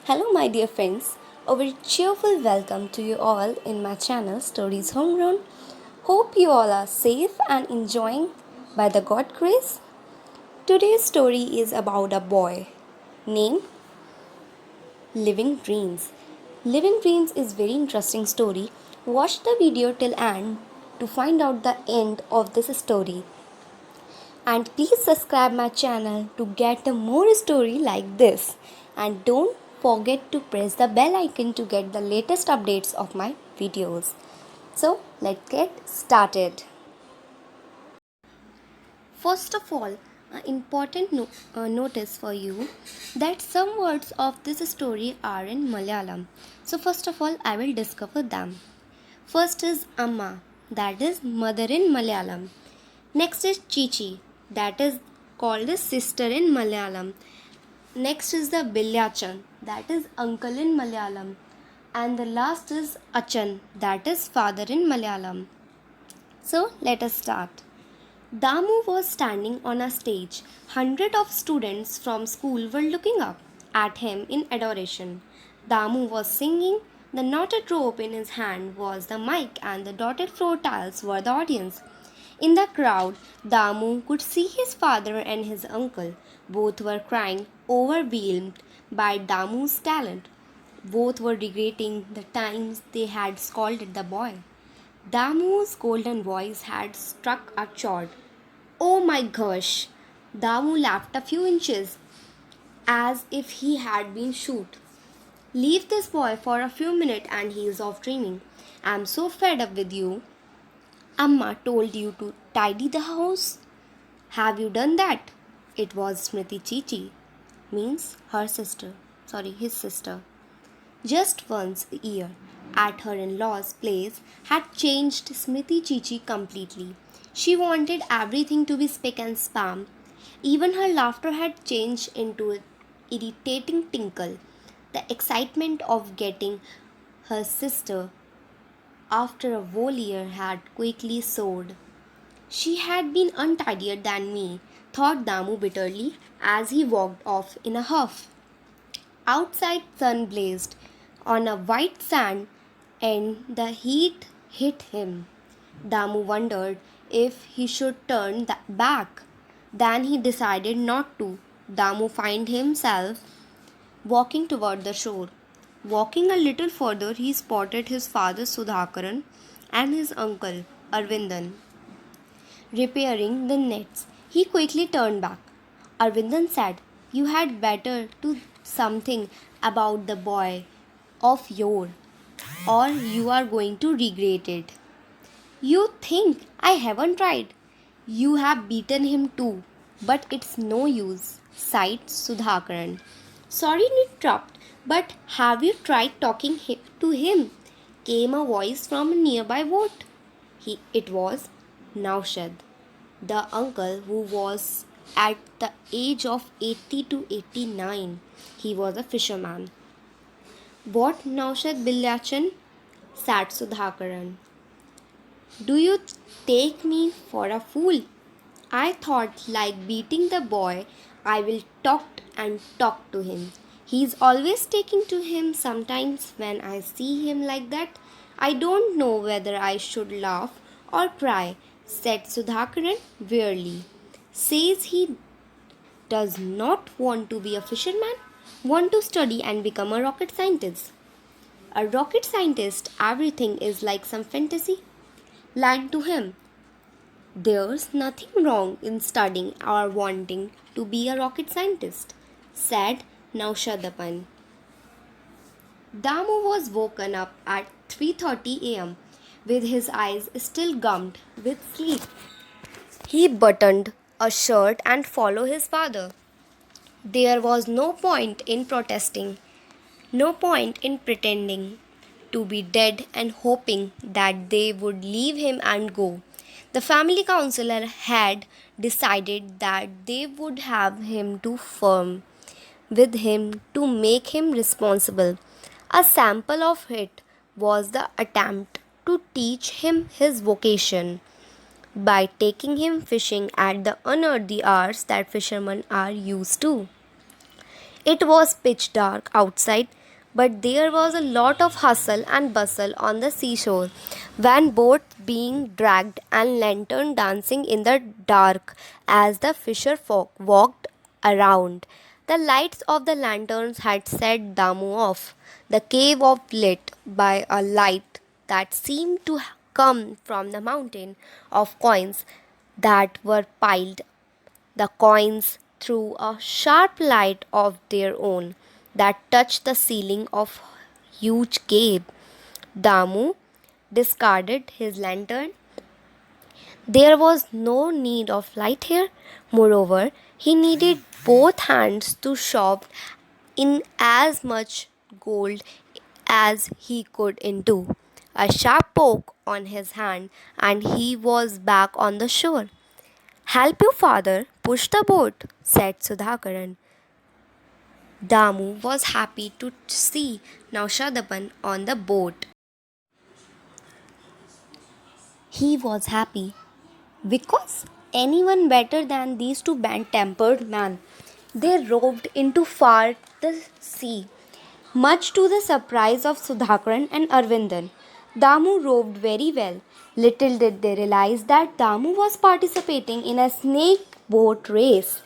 Hello, my dear friends. A very cheerful welcome to you all in my channel Stories Homegrown. Hope you all are safe and enjoying by the God grace. Today's story is about a boy named Living Dreams. Living Dreams is very interesting story. Watch the video till end to find out the end of this story. And please subscribe my channel to get a more story like this. And don't forget to press the bell icon to get the latest updates of my videos. So let's get started. First of all, an important notice for you that some words of this story are in Malayalam. So first of all, I will discover them. First is Amma, that is mother in Malayalam. Next is Chichi, that is called as sister in Malayalam. Next is the Bilyachan, that is uncle in Malayalam. And the last is Achan, that is father in Malayalam. So let us start. Damu was standing on a stage. Hundreds of students from school were looking up at him in adoration. Damu was singing. The knotted rope in his hand was the mic, and the dotted floor tiles were the audience. In the crowd, Damu could see his father and his uncle. Both were crying, overwhelmed by Damu's talent. Both were regretting the times they had scolded the boy. Damu's golden voice had struck a chord. Oh my gosh! Damu laughed a few inches as if he had been shot. Leave this boy for a few minutes and he is off dreaming. I'm so fed up with you. Amma told you to tidy the house. Have you done that? It was Smriti Chichi, means his sister. Just once a year, at her in-laws' place, had changed Smriti Chichi completely. She wanted everything to be spick and span. Even her laughter had changed into an irritating tinkle. The excitement of getting her sister after a whole year had quickly soared. She had been untidier than me, thought Damu bitterly as he walked off in a huff. Outside sun blazed on a white sand and the heat hit him. Damu wondered if he should turn back. Then he decided not to. Damu found himself walking toward the shore. Walking a little further, he spotted his father Sudhakaran and his uncle Arvindan repairing the nets. He quickly turned back. Arvindan said, You had better do something about the boy of yore, or you are going to regret it. You think I haven't tried? You have beaten him too, but it's no use, sighed Sudhakaran. Sorry to interrupt, but have you tried talking to him? Came a voice from a nearby boat. It was Naushad, the uncle who was at the age of 80 to 89. He was a fisherman. What Naushad Bilyachan? Said Sudhakaran. Do you take me for a fool? I thought, like beating the boy, I will talk and talk to him. He's always taking to him. Sometimes when I see him like that, I don't know whether I should laugh or cry, said Sudhakaran wearily. Says he does not want to be a fisherman, want to study and become a rocket scientist. A rocket scientist, everything is like some fantasy. Land to him. There's nothing wrong in studying or wanting to be a rocket scientist, said Naushadapan. Damu was woken up at 3:30 a.m. with his eyes still gummed with sleep. He buttoned a shirt and followed his father. There was no point in protesting, no point in pretending to be dead and hoping that they would leave him and go. The family counselor had decided that they would have him to firm with him to make him responsible. A sample of it was the attempt to teach him his vocation by taking him fishing at the unearthly hours that fishermen are used to. It was pitch dark outside, but there was a lot of hustle and bustle on the seashore. Van boats being dragged and lantern dancing in the dark as the fisher folk walked around. The lights of the lanterns had set Damu off. The cave was lit by a light that seemed to come from the mountain of coins that were piled. The coins threw a sharp light of their own that touched the ceiling of huge cave. Damu discarded his lantern. There was no need of light here. Moreover, he needed both hands to shove in as much gold as he could into. A sharp poke on his hand, and he was back on the shore. Help you, father, push the boat, said Sudhakaran. Damu was happy to see Naushadapan on the boat. He was happy because anyone better than these two bad tempered men. They roved into far the sea, much to the surprise of Sudhakaran and Arvindan. Damu roved very well. Little did they realize that Damu was participating in a snake boat race.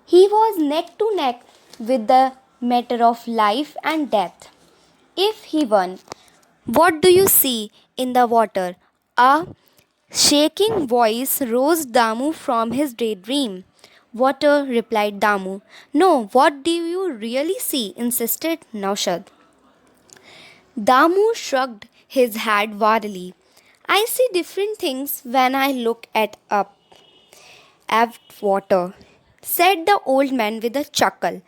He was neck to neck with the matter of life and death. If he won, what do you see in the water? A shaking voice rose Damu from his daydream. Water, replied Damu. No, what do you really see? Insisted Naushad. Damu shrugged his head wearily. I see different things when I look at water, said the old man with a chuckle.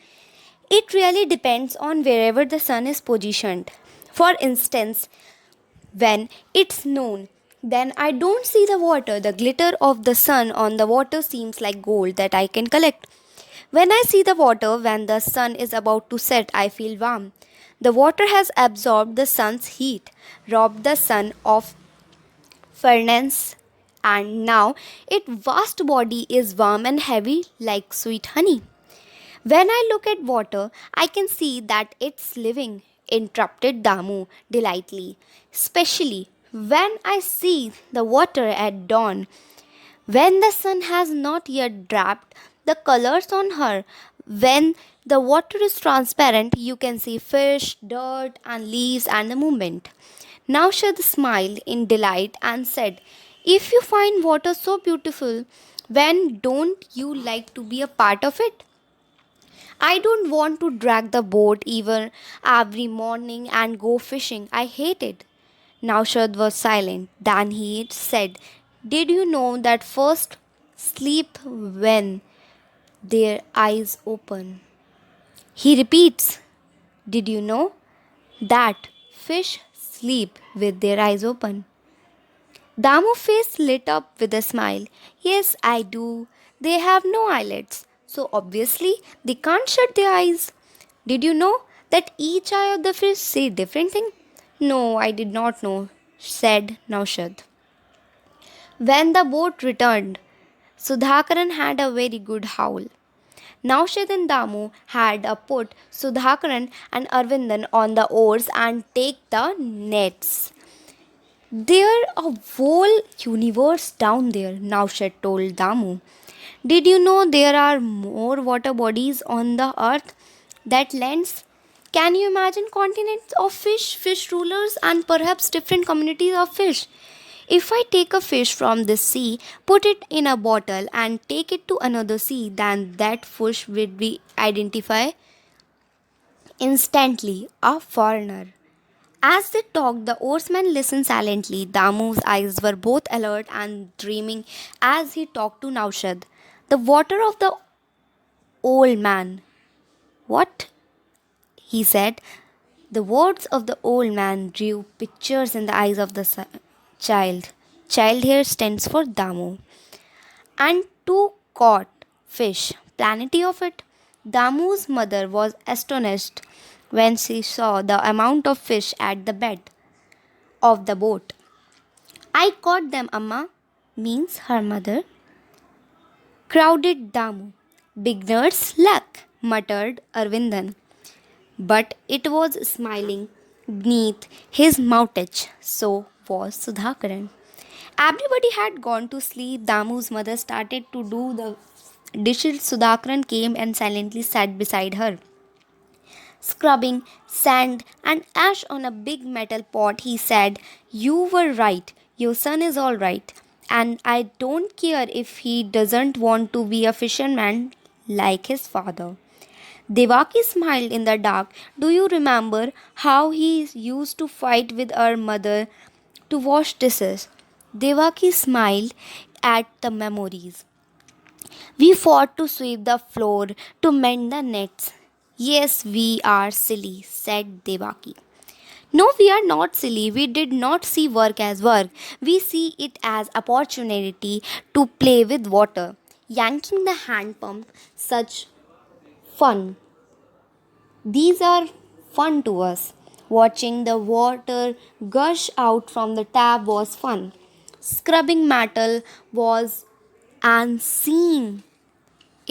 It really depends on wherever the sun is positioned. For instance, when it's noon, then I don't see the water. The glitter of the sun on the water seems like gold that I can collect. When I see the water when the sun is about to set, I feel warm. The water has absorbed the sun's heat, robbed the sun of furnace, and now its vast body is warm and heavy like sweet honey. When I look at water, I can see that it's living, interrupted Damu delightedly, especially when I see the water at dawn. When the sun has not yet draped the colors on her, when the water is transparent, you can see fish, dirt, and leaves and the movement. Naushad smiled in delight and said, if you find water so beautiful, when don't you like to be a part of it? I don't want to drag the boat even every morning and go fishing. I hate it. Naushad was silent. Then he said, did you know that first sleep when their eyes open? He repeats, did you know that fish sleep with their eyes open? Damu's face lit up with a smile. Yes, I do. They have no eyelids, so obviously they can't shut their eyes. Did you know that each eye of the fish say different thing? No, I did not know, said Naushad. When the boat returned, Sudhakaran had a very good howl. Naushad and Damu had put Sudhakaran and Arvindan on the oars and take the nets. There a whole universe down there, Naushad told Damu. Did you know there are more water bodies on the earth that lands? Can you imagine continents of fish, fish rulers, and perhaps different communities of fish? If I take a fish from this sea, put it in a bottle, and take it to another sea, then that fish will be identified instantly a foreigner. As they talked, the oarsman listened silently. Damu's eyes were both alert and dreaming as he talked to Naushad. The water of the old man. What? He said. The words of the old man drew pictures in the eyes of the child. Child here stands for Damu. And two caught fish, plenty of it. Damu's mother was astonished when she saw the amount of fish at the bed of the boat. I caught them, Amma, means her mother. Crowded Damu. Beginner's luck. muttered Arvindan. But it was smiling beneath his moustache. So was Sudhakaran. Everybody had gone to sleep. Damu's mother started to do the dishes. Sudhakaran came and silently sat beside her, scrubbing sand and ash on a big metal pot. He said, "You were right. Your son is all right. And I don't care if he doesn't want to be a fisherman like his father." Devaki smiled in the dark. "Do you remember how he used to fight with our mother to wash dishes?" Devaki smiled at the memories. "We fought to sweep the floor, to mend the nets." "Yes, we are silly," said Devaki. "No, we are not silly. We did not see work as work. We see it as opportunity to play with water. Yanking the hand pump, such fun. These are fun to us. Watching the water gush out from the tap was fun. Scrubbing metal was, and seeing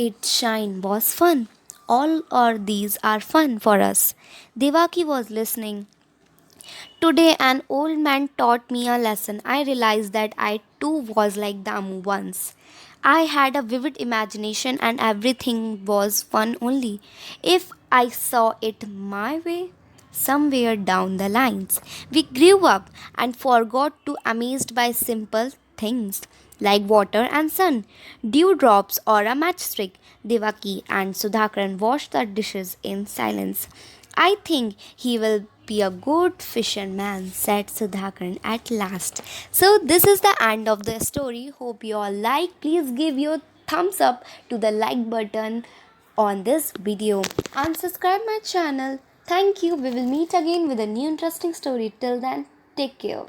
it shine was fun. All or these are fun for us." Devaki was listening. "Today, an old man taught me a lesson. I realized that I too was like Damu once. I had a vivid imagination and everything was fun only if I saw it my way." Somewhere down the lines, we grew up and forgot to amazed by simple things like water and sun, dewdrops or a matchstick. Devaki and Sudhakaran washed the dishes in silence. "I think he will be a good fisherman," said Sudhakaran at last. So, this is the end of the story. Hope you all like. Please give your thumbs up to the like button on this video and subscribe my channel. Thank you. We will meet again with a new interesting story. Till then, take care.